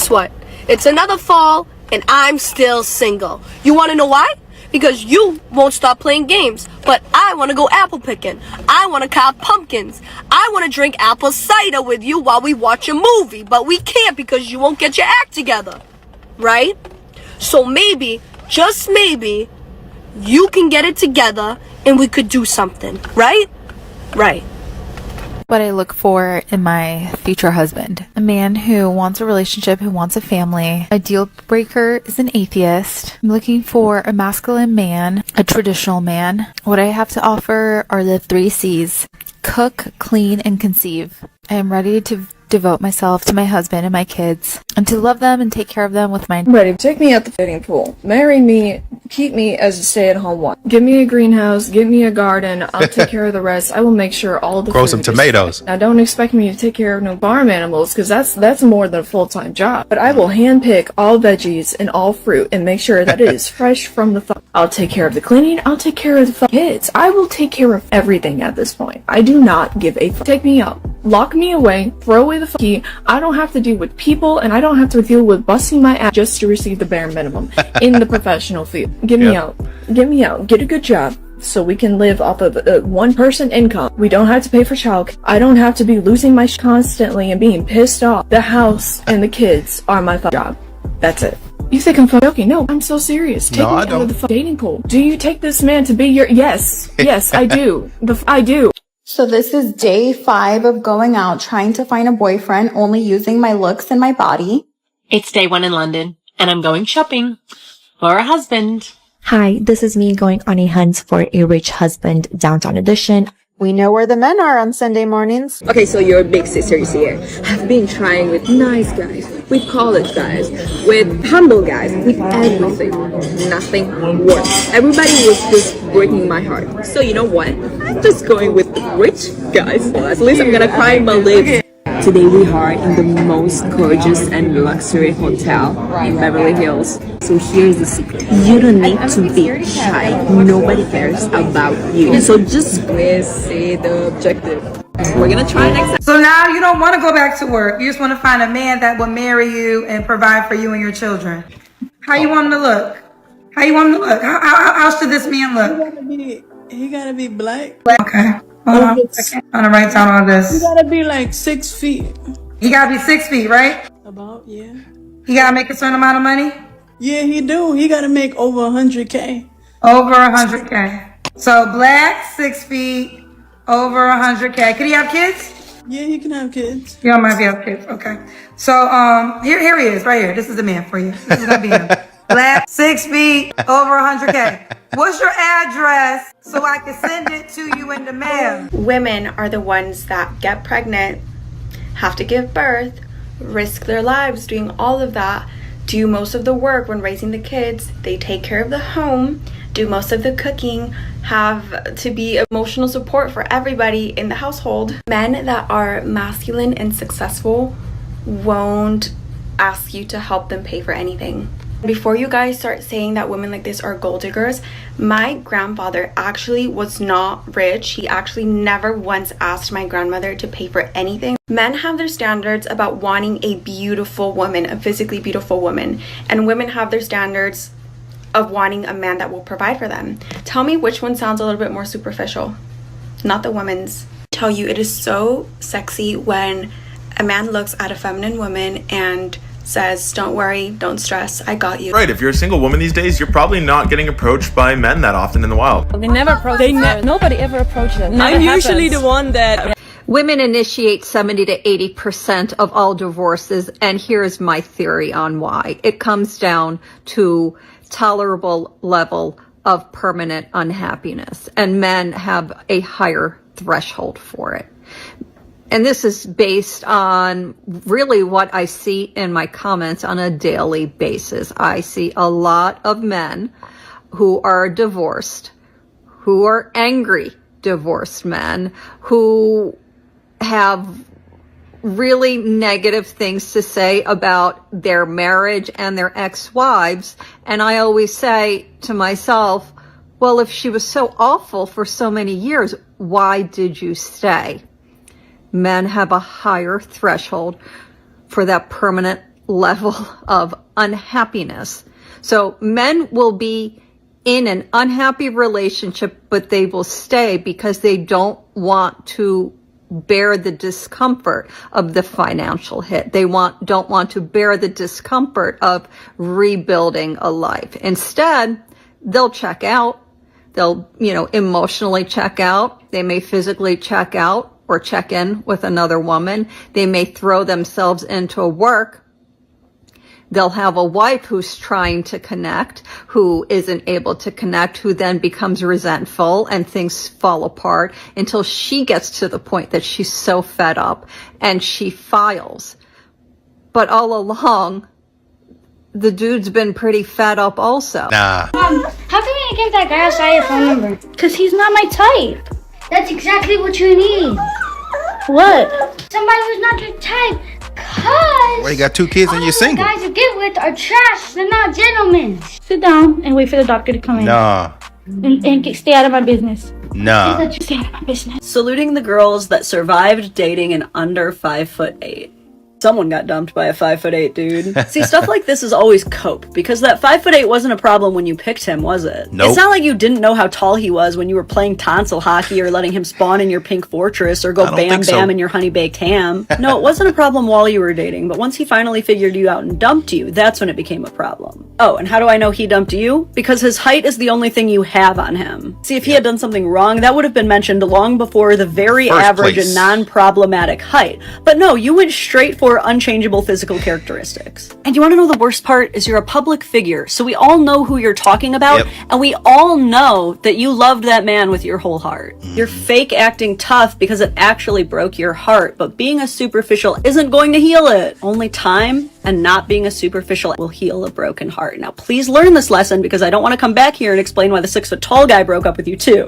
guess what? It's another fall, and I'm still single. You want to know why? Because you won't stop playing games. But I want to go apple picking. I want to carve pumpkins. I want to drink apple cider with you while we watch a movie. But we can't because you won't get your act together. Right? So maybe, just maybe, you can get it together and we could do something. Right? Right. What I look for in my future husband. A man who wants a relationship, who wants a family. A deal breaker is an atheist. I'm looking for a masculine man, a traditional man. What I have to offer are the 3 C's. Cook, clean, and conceive. I am ready to devote myself to my husband and my kids, and to love them and take care of them with my... Ready. Take me out the dating pool. Marry me. Keep me as a stay-at-home one. Give me a greenhouse. Give me a garden. I'll take care of the rest. I will make sure all the grow food some is tomatoes. Now, don't expect me to take care of no farm animals, because that's more than a full-time job. But I will handpick all veggies and all fruit and make sure that it is fresh from the farm. I'll take care of the cleaning. I'll take care of the kids. I will take care of everything at this point. I do not give a fuck. Take me out. Lock me away. Throw away the key. I don't have to deal with people, and I don't have to deal with busting my ass just to receive the bare minimum in the professional field. Get me out. Get me out. Get a good job so we can live off of a one-person income. We don't have to pay for childcare. I don't have to be losing my constantly and being pissed off. The house and the kids are my job. That's it. You think I'm joking? No, I'm so serious. Take me out of the dating pool. Do you take this man to be your... Yes. Yes, I do. I do. So this is day 5 of going out, trying to find a boyfriend, only using my looks and my body. It's day 1 in London, and I'm going shopping for a husband. Hi, this is me going on a hunt for a rich husband, downtown edition. We know where the men are on Sunday mornings. Okay, so your big sisters here have been trying with nice guys, with college guys, with humble guys, with everything. Nothing works. Everybody was just breaking my heart. So you know what? I'm just going with the rich guys. Well, at least I'm gonna cry my lips. Today we are in the most gorgeous and luxury hotel in Beverly Hills. So here's the secret. You don't need to be shy. Nobody cares about you. So just see the objective. We're gonna try next time. So now you don't want to go back to work. You just want to find a man that will marry you and provide for you and your children. How you want him to look? How you want him to look? How should this man look? He gotta be black. Okay. Hold on. I'm gonna write down all this. He gotta be like 6 feet. He gotta be 6 feet, right? About, yeah. He gotta make a certain amount of money? Yeah, he do. He gotta make over 100K. Over 100K. So black, 6 feet, over 100K. Could he have kids? Yeah, he can have kids. Yeah, might be have kids. Okay. So here he is, right here. This is the man for you. This is gonna be him. Black, 6 feet, over 100K. What's your address so I can send it to you in the mail? Women are the ones that get pregnant, have to give birth, risk their lives doing all of that, do most of the work when raising the kids. They take care of the home, do most of the cooking, have to be emotional support for everybody in the household. Men that are masculine and successful won't ask you to help them pay for anything. Before you guys start saying that women like this are gold diggers, my grandfather actually was not rich. He actually never once asked my grandmother to pay for anything. Men have their standards about wanting a beautiful woman, a physically beautiful woman, and women have their standards of wanting a man that will provide for them. Tell me which one sounds a little bit more superficial. Not the woman's. Tell you, it is so sexy when a man looks at a feminine woman and says, don't worry, don't stress, I got you. Right, if you're a single woman these days, you're probably not getting approached by men that often in the wild. They never approach nobody ever approaches them. I'm usually the one that... Women initiate 70 to 80% of all divorces, and here's my theory on why. It comes down to tolerable level of permanent unhappiness, and men have a higher threshold for it. And this is based on really what I see in my comments on a daily basis. I see a lot of men who are divorced, who are angry divorced men, who have really negative things to say about their marriage and their ex-wives. And I always say to myself, well, if she was so awful for so many years, why did you stay? Men have a higher threshold for that permanent level of unhappiness. So men will be in an unhappy relationship, but they will stay because they don't want to bear the discomfort of the financial hit. They don't want to bear the discomfort of rebuilding a life. Instead, they'll check out. They'll, emotionally check out. They may physically check out or check in with another woman. They may throw themselves into work. They'll have a wife who's trying to connect, who isn't able to connect, who then becomes resentful and things fall apart until she gets to the point that she's so fed up and she files. But all along, the dude's been pretty fed up also. Nah. Mom, how can you give that guy outside your phone number? Because he's not my type. That's exactly what you need. What? Somebody who's not your type. Cause Well, you got 2 kids and you're single. The guys you get with are trash. They're not gentlemen. Sit down and wait for the doctor to come in. Nah. And stay out of my business. Nah. Stay out of my business. Saluting the girls that survived dating an under 5'8". Someone got dumped by a 5'8" dude. See, stuff like this is always cope, because that 5'8" wasn't a problem when you picked him, was it? Nope. It's not like you didn't know how tall he was when you were playing tonsil hockey or letting him spawn in your pink fortress or go bam bam in your honey baked ham. No, it wasn't a problem while you were dating, but once he finally figured you out and dumped you, that's when it became a problem. Oh, and how do I know he dumped you? Because his height is the only thing you have on him. See, if he had done something wrong, that would have been mentioned long before the very average and non-problematic height. But no, you went straight for unchangeable physical characteristics. And you want to know the worst part is you're a public figure, so we all know who you're talking about, and we all know that you loved that man with your whole heart. You're fake acting tough because it actually broke your heart, but being a superficial isn't going to heal it. Only time and not being a superficial will heal a broken heart. Now please learn this lesson, because I don't want to come back here and explain why the 6 foot tall guy broke up with you too.